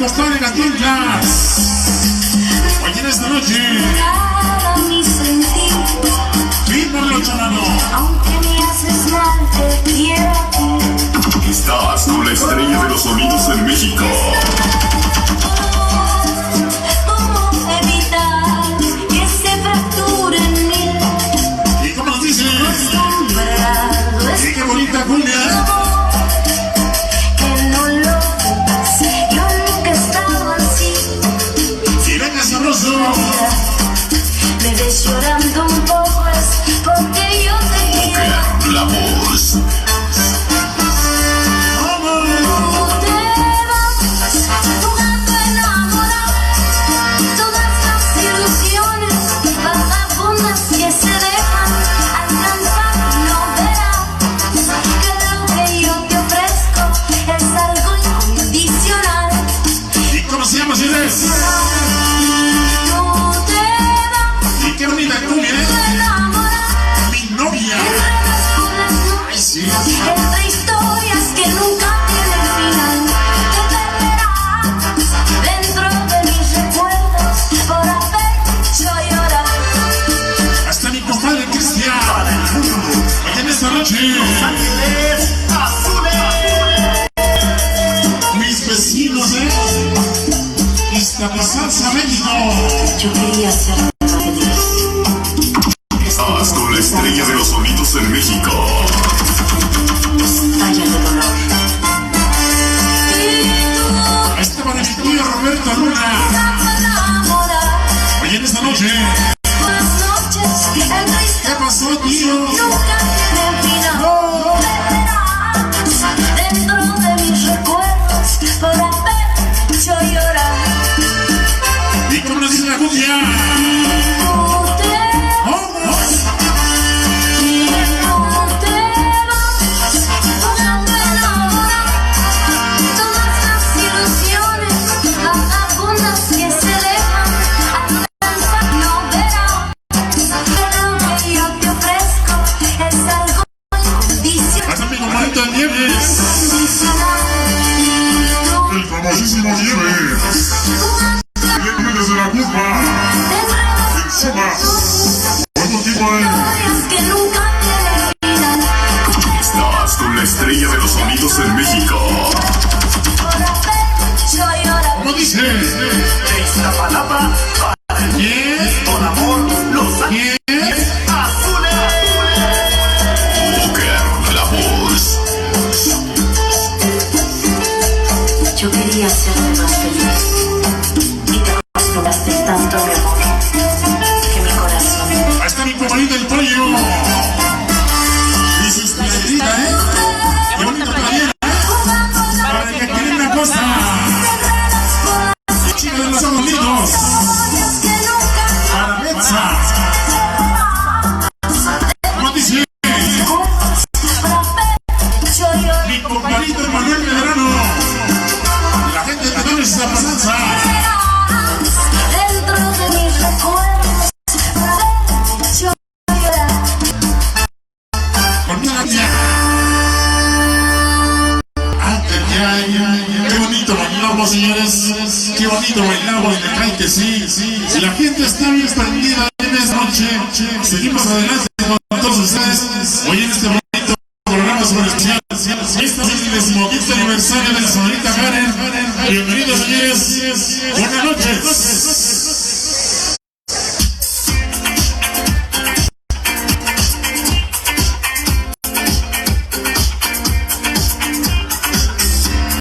costado de Cantinflas. Hoy en esta noche, firmalo, chalano. Aunque me haces mal, te quiero a ti. Estás con la estrella de los sonidos en México. ¿Cómo evitar que se fracture en mí? ¿Y cómo nos dice? Acostumbrado ¡Sí, qué bonita cumbia! que no lo ocupas. Yo nunca he estado así. Si venga sabroso, Me ves llorando un poco, es porque yo te quiero. La voz. y qué bonita cumbia, mi novia. Ay, sí. Entre historias que nunca tienen final, te perderás dentro de mis recuerdos por haber hecho llorar. Hasta mi compadre Cristian, hoy en esta noche, mis vecinos, Iztapasalsa, México. Yo quería ser feliz. Estás con la estrella de los sonidos en México. Estalla de dolor. A este para mi tío Roberto Luna, hoy en esta noche. Buenas noches, ¿Qué pasó, tío? nunca tiene final. Te perderás dentro de mis recuerdos por haber hecho llorar. ¿Y cómo nos dice la cumbia? Tú te vas y no te vas, dejando enamorar. Todas las ilusiones vagabundas que se dejan alcanzar no verán. Pero lo que yo te ofrezco es algo incondicional. Hasta mi compadre Nieves, el famosísimo Nieves. Desde la culpa, encima, buen motivo, Que nunca tienen final. Estás con la estrella de los sonidos en México. Por haber hecho llorar. ¿Cómo dice? Iztapalapa, ¿Quién? con amor, Los Ángeles ¿Quién? Azules. Poker, la voz. Yo quería hacerte más feliz y te acostumbraste tanto a mi amor que mi corazón Ahí está mi compadrito el pollo. Dice inspiradita, Qué bonito playera, para que quieren una cosa. Chica de los ojos lindos, para Betsa. ¿Cómo dice? Mi compadrito Manuel Medrano. La gente de Dolores de la Pasanza. dentro de mis recuerdos por haber hecho llorar. Con una tía. Qué bonito bailamos, señores. Qué bonito bailamos. Me cae que sí. La gente está bien prendida en esta noche. Seguimos adelante con todos ustedes. Hoy en este bonito programa sobre especial. Este es el 15º aniversario de la señorita Karen. Bienvenidos, señores. Buenas noches.